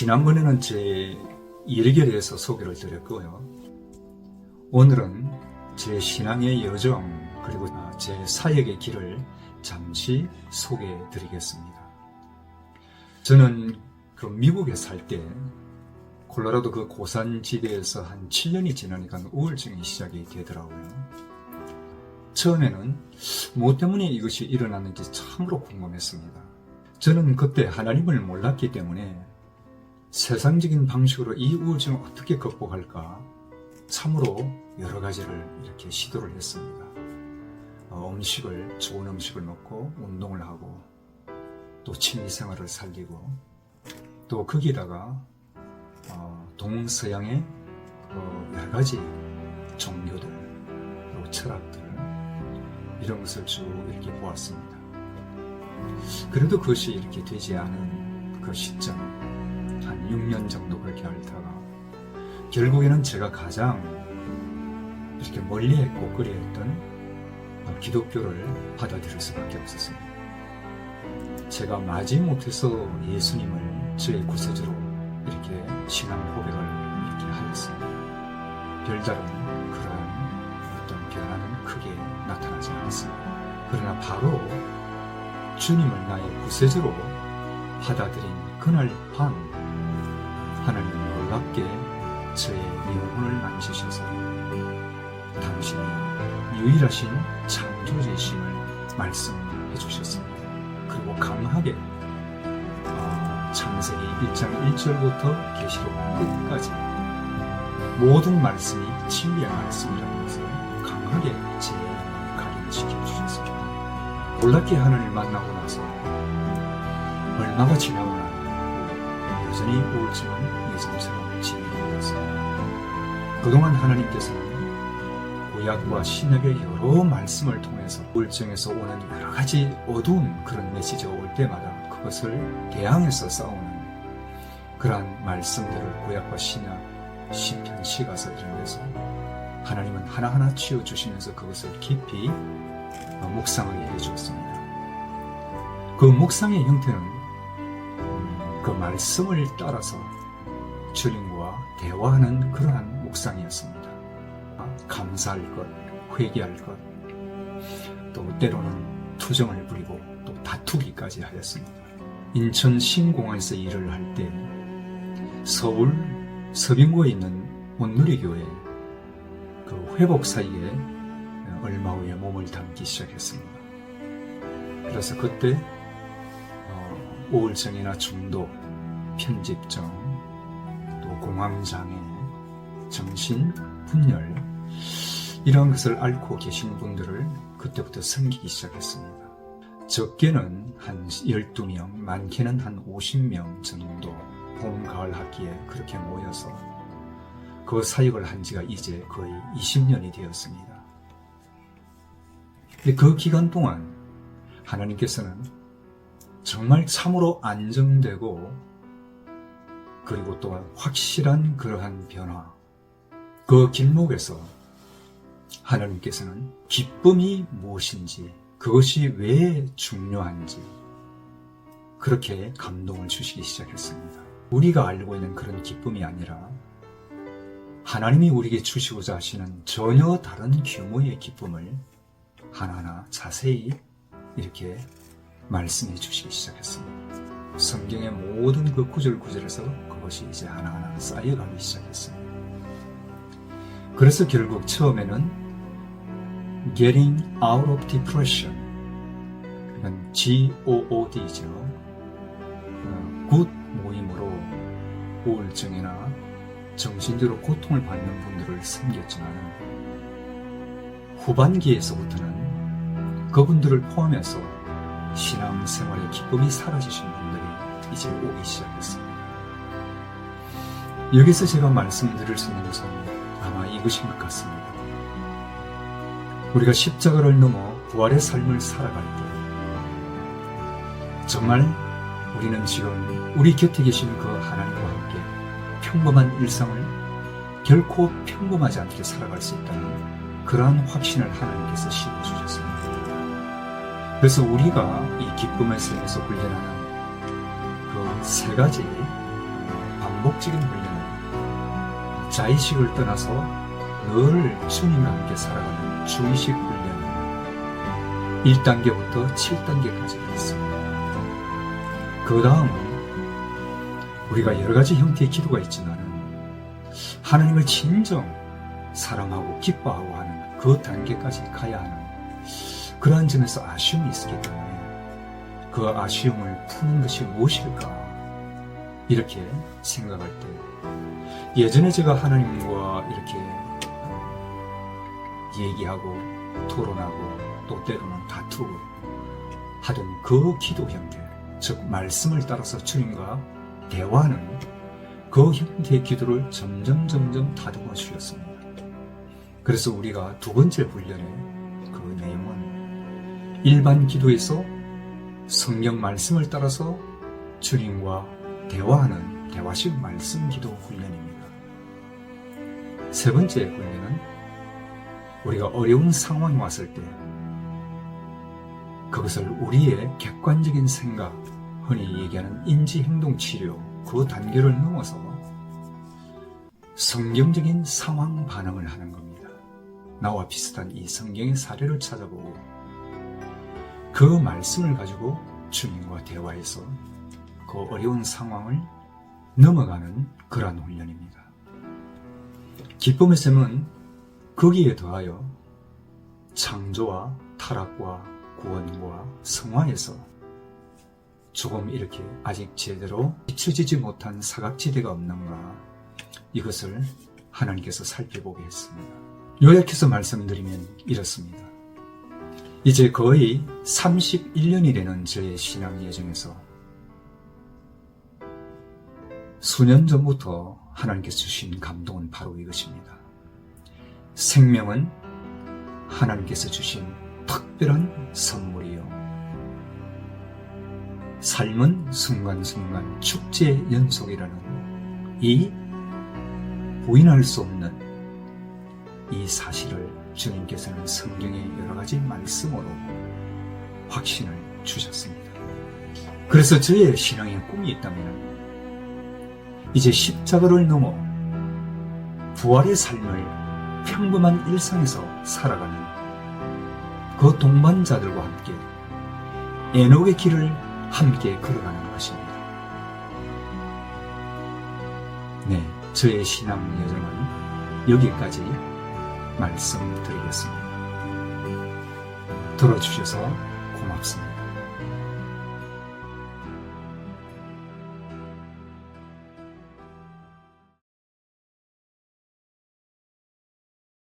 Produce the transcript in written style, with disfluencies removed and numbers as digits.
지난번에는 제 일에 대해서 소개를 드렸고요. 오늘은 제 신앙의 여정 그리고 제 사역의 길을 잠시 소개해 드리겠습니다. 저는 미국에 살 때 콜로라도 고산지대에서 한 7년이 지나니까 우울증이 시작이 되더라고요. 처음에는 무엇 때문에 이것이 일어났는지 참으로 궁금했습니다. 저는 그때 하나님을 몰랐기 때문에 세상적인 방식으로 이 우울증을 어떻게 극복할까 참으로 여러 가지를 이렇게 시도를 했습니다. 좋은 음식을 먹고 운동을 하고 또 취미생활을 살리고 또 거기다가 동서양의 여러 가지 종교들 또 철학들 이런 것을 쭉 이렇게 보았습니다. 그래도 그것이 이렇게 되지 않은 그 시점 한 6년 정도 그렇게 앓다가 결국에는 제가 가장 이렇게 멀리 했고 그리했던 기독교를 받아들일 수밖에 없었습니다. 제가 마지못해서 예수님을 저의 구세주로 이렇게 신앙 고백을 이렇게 하였습니다. 별다른 그런 어떤 변화는 크게 나타나지 않았습니다. 그러나 바로 주님을 나의 구세주로 받아들인 그날 밤 하나님은 놀랍게 저의 영혼을 만지셔서 당신이 유일하신 창조주이심을 말씀해 주셨습니다. 그리고 강하게 창세기 1장 1절부터 계시록 끝까지 모든 말씀이 진리의 말씀이라는 것을 강하게 제 영혼을 각인시켜 주셨습니다. 놀랍게 하나님을 만나고 나서 얼마가 지나고 나면 여전히 우울증은 예전처럼 진행되고 있습니다. 그동안 하나님께서는 구약과 신약의 여러 말씀을 통해서 우울증에서 오는 여러 가지 어두운 그런 메시지가 올 때마다 그것을 대항해서 싸우는 그러한 말씀들을 구약과 신약, 시편, 시가서 이런 데서 하나님은 하나하나 치워주시면서 그것을 깊이 묵상하게 해주었습니다. 그 묵상의 형태는 그 말씀을 따라서 주님과 대화하는 그러한 묵상이었습니다. 감사할 것, 회개할 것, 또 때로는 투정을 부리고 또 다투기까지 하였습니다. 인천 신공항에서 일을 할 때 서울 서빙고에 있는 온누리교회 그 회복 사이에 얼마 후에 몸을 담기 시작했습니다. 그래서 그때 우울증이나 중독, 편집증, 또 공황장애, 정신분열 이러한 것을 앓고 계신 분들을 그때부터 섬기기 시작했습니다. 적게는 한 12명, 많게는 한 50명 정도 봄, 가을 학기에 그렇게 모여서 그 사역을 한 지가 이제 거의 20년이 되었습니다. 근데 그 기간 동안 하나님께서는 정말 참으로 안정되고 그리고 또한 확실한 그러한 변화, 그 길목에서 하나님께서는 기쁨이 무엇인지, 그것이 왜 중요한지 그렇게 감동을 주시기 시작했습니다. 우리가 알고 있는 그런 기쁨이 아니라 하나님이 우리에게 주시고자 하시는 전혀 다른 규모의 기쁨을 하나하나 자세히 이렇게 말씀해 주시기 시작했습니다. 성경의 모든 그 구절구절에서 그것이 이제 하나하나 쌓여가기 시작했습니다. 그래서 결국 처음에는 Getting out of depression, 그건 GOOD죠. 굿 모임으로 우울증이나 정신적으로 고통을 받는 분들을 섬겼지만 후반기에서부터는 그분들을 포함해서 신앙생활의 기쁨이 사라지신 분들이 이제 오기 시작했습니다. 여기서 제가 말씀드릴 수 있는 것은 아마 이것인 것 같습니다. 우리가 십자가를 넘어 부활의 삶을 살아갈 때 정말 우리는 지금 우리 곁에 계신 그 하나님과 함께 평범한 일상을 결코 평범하지 않게 살아갈 수 있다는 그러한 확신을 하나님께서 심어주셨습니다. 그래서 우리가 이 기쁨의 삶에서 훈련하는 그 세 가지 반복적인 훈련은 자의식을 떠나서 늘 주님과 함께 살아가는 주의식 훈련입니다. 1단계부터 7단계까지 있습니다. 그 다음은 우리가 여러 가지 형태의 기도가 있지만 하나님을 진정 사랑하고 기뻐하고 하는 그 단계까지 가야 하는 그러한 점에서 아쉬움이 있기 때문에 그 아쉬움을 푸는 것이 무엇일까 이렇게 생각할 때 예전에 제가 하나님과 이렇게 얘기하고 토론하고 또 때로는 다투고 하던 그 기도 형태, 즉 말씀을 따라서 주님과 대화하는 그 형태의 기도를 점점 다듬어 주셨습니다. 그래서 우리가 두 번째 훈련의 그 내용은 일반 기도에서 성경 말씀을 따라서 주님과 대화하는 대화식 말씀 기도 훈련입니다. 세 번째 훈련은 우리가 어려운 상황이 왔을 때 그것을 우리의 객관적인 생각, 흔히 얘기하는 인지행동치료 그 단계를 넘어서 성경적인 상황 반응을 하는 겁니다. 나와 비슷한 이 성경의 사례를 찾아보고 그 말씀을 가지고 주님과 대화해서 그 어려운 상황을 넘어가는 그러한 훈련입니다. 기쁨의 샘은 거기에 더하여 창조와 타락과 구원과 성화에서 조금 이렇게 아직 제대로 비춰지지 못한 사각지대가 없는가 이것을 하나님께서 살펴보게 했습니다. 요약해서 말씀드리면 이렇습니다. 이제 거의 31년이 되는 저의 신앙 여정에서 수년 전부터 하나님께서 주신 감동은 바로 이것입니다. 생명은 하나님께서 주신 특별한 선물이요. 삶은 순간순간 축제의 연속이라는 이 부인할 수 없는 이 사실을 주님께서는 성경의 여러 가지 말씀으로 확신을 주셨습니다. 그래서 저의 신앙의 꿈이 있다면 이제 십자가를 넘어 부활의 삶을 평범한 일상에서 살아가는 그 동반자들과 함께 에녹의 길을 함께 걸어가는 것입니다. 네, 저의 신앙 여정은 여기까지 말씀드리겠습니다. 들어주셔서 고맙습니다.